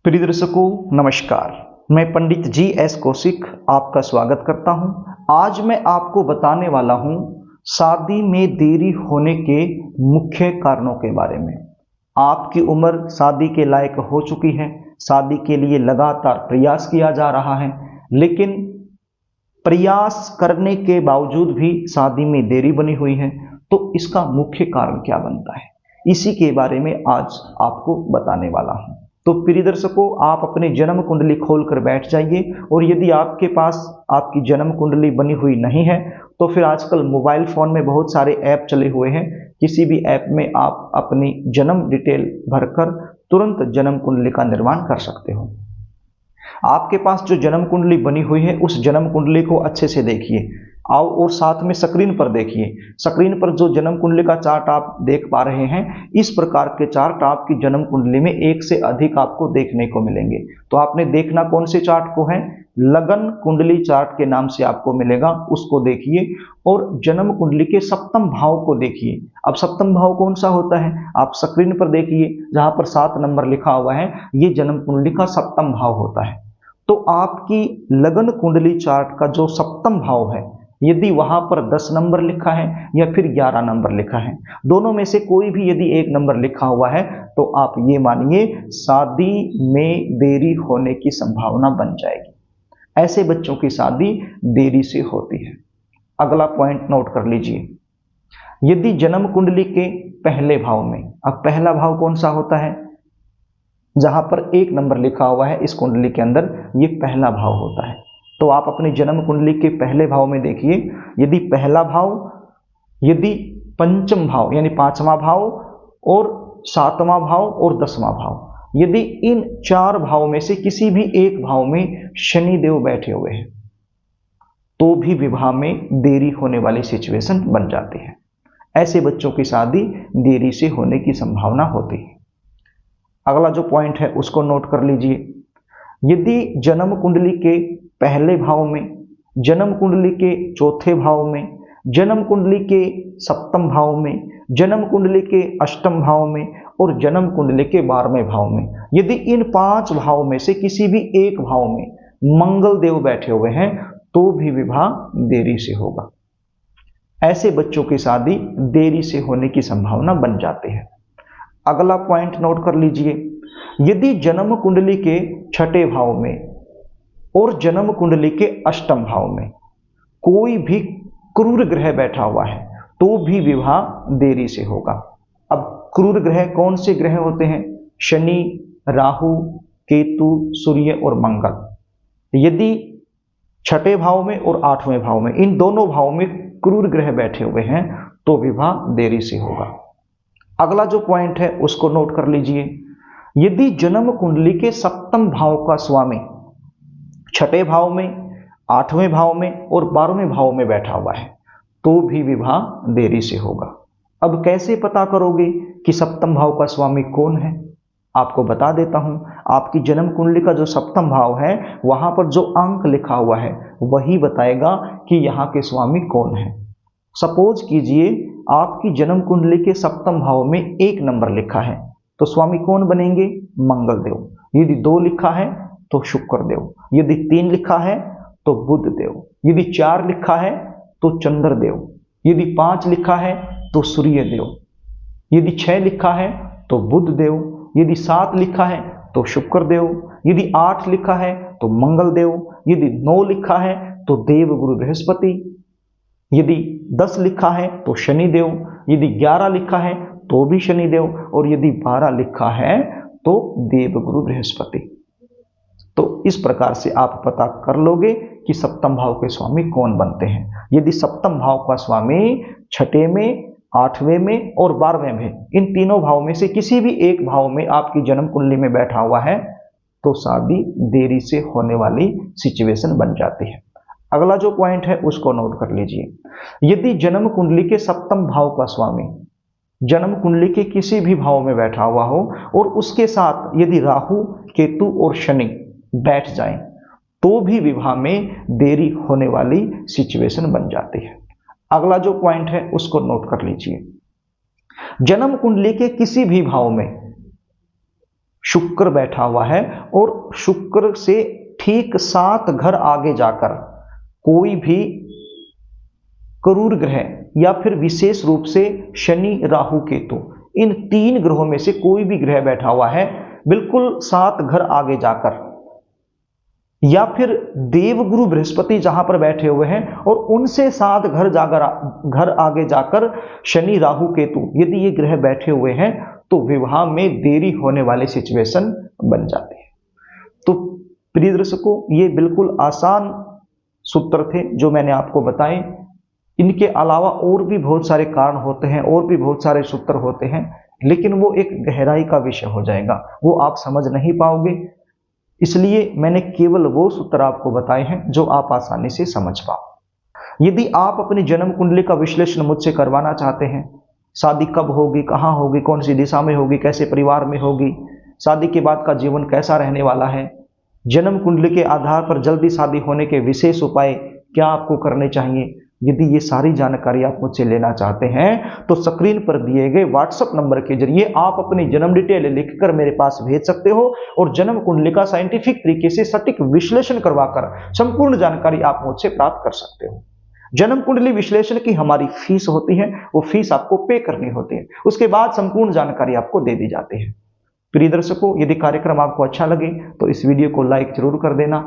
प्रिय दर्शकों नमस्कार, मैं पंडित जी एस कौशिक आपका स्वागत करता हूं। आज मैं आपको बताने वाला हूं शादी में देरी होने के मुख्य कारणों के बारे में। आपकी उम्र शादी के लायक हो चुकी है, शादी के लिए लगातार प्रयास किया जा रहा है, लेकिन प्रयास करने के बावजूद भी शादी में देरी बनी हुई है, तो इसका मुख्य कारण क्या बनता है, इसी के बारे में आज आपको बताने वाला हूं। तो प्रिय दर्शकों, आप अपनी जन्म कुंडली खोलकर बैठ जाइए, और यदि आपके पास आपकी जन्म कुंडली बनी हुई नहीं है तो फिर आजकल मोबाइल फ़ोन में बहुत सारे ऐप चले हुए हैं। किसी भी ऐप में आप अपनी जन्म डिटेल भरकर तुरंत जन्म कुंडली का निर्माण कर सकते हो। आपके पास जो जन्म कुंडली बनी हुई है उस जन्म कुंडली को अच्छे से देखिए आओ, और साथ में स्क्रीन पर देखिए। स्क्रीन पर जो जन्म कुंडली का चार्ट आप देख पा रहे हैं, इस प्रकार के चार्ट आपकी जन्म कुंडली में एक से अधिक आपको देखने को मिलेंगे। तो आपने देखना कौन से चार्ट को है, लगन कुंडली चार्ट के नाम से आपको मिलेगा, उसको देखिए। और जन्म कुंडली के सप्तम भाव को देखिए। अब सप्तम भाव कौन सा होता है, आप स्क्रीन पर देखिए, जहां पर 7 नंबर लिखा हुआ है, ये जन्म कुंडली का सप्तम भाव होता है। तो आपकी लगन कुंडली चार्ट का जो सप्तम भाव है, यदि वहां पर 10 नंबर लिखा है या फिर 11 नंबर लिखा है, दोनों में से कोई भी यदि एक नंबर लिखा हुआ है, तो आप ये मानिए शादी में देरी होने की संभावना बन जाएगी। ऐसे बच्चों की शादी देरी से होती है। अगला पॉइंट नोट कर लीजिए, यदि जन्म कुंडली के पहले भाव में, अब पहला भाव कौन सा होता है, जहां पर 1 नंबर लिखा हुआ है, इस कुंडली के अंदर ये पहला भाव होता है। तो आप अपनी जन्म कुंडली के पहले भाव में देखिए, यदि पहला भाव, यदि पंचम भाव यानी 5वां भाव, और 7वां भाव और 10वां भाव, यदि इन 4 भाव में से किसी भी एक भाव में शनि देव बैठे हुए हैं, तो भी विवाह में देरी होने वाली सिचुएशन बन जाती है। ऐसे बच्चों की शादी देरी से होने की संभावना होती है। अगला जो पॉइंट है उसको नोट कर लीजिए, यदि जन्म कुंडली के पहले भाव में, जन्म कुंडली के चौथे भाव में, जन्म कुंडली के सप्तम भाव में, जन्म कुंडली के अष्टम भाव में और जन्म कुंडली के 12वें भाव में, यदि इन 5 भाव में से किसी भी एक भाव में मंगल देव बैठे हुए हैं, तो भी विवाह देरी से होगा। ऐसे बच्चों की शादी देरी से होने की संभावना बन जाती है। अगला पॉइंट नोट कर लीजिए, यदि जन्म कुंडली के 6ठे भाव में और जन्म कुंडली के अष्टम भाव में कोई भी क्रूर ग्रह बैठा हुआ है, तो भी विवाह देरी से होगा। अब क्रूर ग्रह कौन से ग्रह होते हैं, शनि, राहु, केतु, सूर्य और मंगल। यदि 6ठे भाव में और 8वें भाव में, इन दोनों भाव में क्रूर ग्रह बैठे हुए हैं, तो विवाह देरी से होगा। अगला जो पॉइंट है उसको नोट कर लीजिए, यदि जन्म कुंडली के सप्तम भाव का स्वामी 6ठे भाव में, 8वें भाव में और 12वें भाव में बैठा हुआ है, तो भी विवाह देरी से होगा। अब कैसे पता करोगे कि सप्तम भाव का स्वामी कौन है, आपको बता देता हूं। आपकी जन्म कुंडली का जो सप्तम भाव है, वहां पर जो अंक लिखा हुआ है वही बताएगा कि यहाँ के स्वामी कौन है। सपोज कीजिए आपकी जन्म कुंडली के सप्तम भाव में 1 नंबर लिखा है, तो स्वामी कौन बनेंगे, मंगल देव। यदि 2 लिखा है तो शुक्र देव, यदि 3 लिखा है तो बुध देव, यदि 4 लिखा है तो चंद्र देव, यदि 5 लिखा है तो सूर्य देव, यदि 6 लिखा है तो बुध देव, यदि 7 लिखा है तो शुक्र देव, यदि 8 लिखा है तो मंगल देव, यदि 9 लिखा है तो देव गुरु बृहस्पति, यदि 10 लिखा है तो शनि देव, यदि 11 लिखा है तो भी शनि देव, और यदि 12 लिखा है तो देव गुरु बृहस्पति। तो इस प्रकार से आप पता कर लोगे कि सप्तम भाव के स्वामी कौन बनते हैं। यदि सप्तम भाव का स्वामी 6ठे में, 8वें में और 12वें में, इन तीनों भाव में से किसी भी एक भाव में आपकी जन्म कुंडली में बैठा हुआ है, तो शादी देरी से होने वाली सिचुएशन बन जाती है। अगला जो पॉइंट है उसको नोट कर लीजिए, यदि जन्म कुंडली के सप्तम भाव का स्वामी जन्म कुंडली के किसी भी भाव में बैठा हुआ हो, और उसके साथ यदि राहु, केतु और शनि बैठ जाएं, तो भी विवाह में देरी होने वाली सिचुएशन बन जाती है। अगला जो पॉइंट है उसको नोट कर लीजिए, जन्म कुंडली के किसी भी भाव में शुक्र बैठा हुआ है और शुक्र से ठीक 7 घर आगे जाकर कोई भी क्रूर ग्रह या फिर विशेष रूप से शनि, राहु, केतु, इन 3 ग्रहों में से कोई भी ग्रह बैठा हुआ है बिल्कुल 7 घर आगे जाकर, या फिर देवगुरु बृहस्पति जहां पर बैठे हुए हैं और उनसे 7 घर आगे जाकर शनि, राहु, केतु, यदि ये ग्रह बैठे हुए हैं तो विवाह में देरी होने वाली सिचुएशन बन जाती है। तो प्रिय दर्शकों, ये बिल्कुल आसान सूत्र थे जो मैंने आपको बताए। इनके अलावा और भी बहुत सारे कारण होते हैं और भी बहुत सारे सूत्र होते हैं, लेकिन वो एक गहराई का विषय हो जाएगा, वो आप समझ नहीं पाओगे। इसलिए मैंने केवल वो सूत्र आपको बताए हैं जो आप आसानी से समझ पाओ। यदि आप अपनी जन्म कुंडली का विश्लेषण मुझसे करवाना चाहते हैं, शादी कब होगी, कहाँ होगी, कौन सी दिशा में होगी, कैसे परिवार में होगी, शादी के बाद का जीवन कैसा रहने वाला है, जन्म कुंडली के आधार पर जल्दी शादी होने के विशेष उपाय क्या आपको करने चाहिए, यदि ये सारी जानकारी आप मुझसे लेना चाहते हैं तो स्क्रीन पर दिए गए व्हाट्सएप नंबर के जरिए आप अपनी जन्म डिटेल लिखकर मेरे पास भेज सकते हो और जन्म कुंडली का साइंटिफिक तरीके से सटीक विश्लेषण करवाकर संपूर्ण जानकारी आप मुझसे प्राप्त कर सकते हो। जन्म कुंडली विश्लेषण की हमारी फीस होती है, वो फीस आपको पे करनी होती है, उसके बाद संपूर्ण जानकारी आपको दे दी जाती है। प्रिय दर्शकों, यदि कार्यक्रम आपको अच्छा लगे तो इस वीडियो को लाइक जरूर कर देना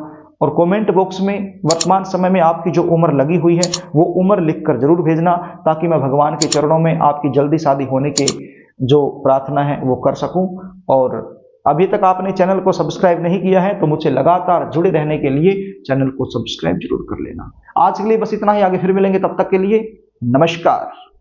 और कमेंट बॉक्स में वर्तमान समय में आपकी जो उम्र लगी हुई है वो उम्र लिखकर जरूर भेजना, ताकि मैं भगवान के चरणों में आपकी जल्दी शादी होने की जो प्रार्थना है वो कर सकूं। और अभी तक आपने चैनल को सब्सक्राइब नहीं किया है तो मुझसे लगातार जुड़े रहने के लिए चैनल को सब्सक्राइब जरूर कर लेना। आज के लिए बस इतना ही, आगे फिर मिलेंगे, तब तक के लिए नमस्कार।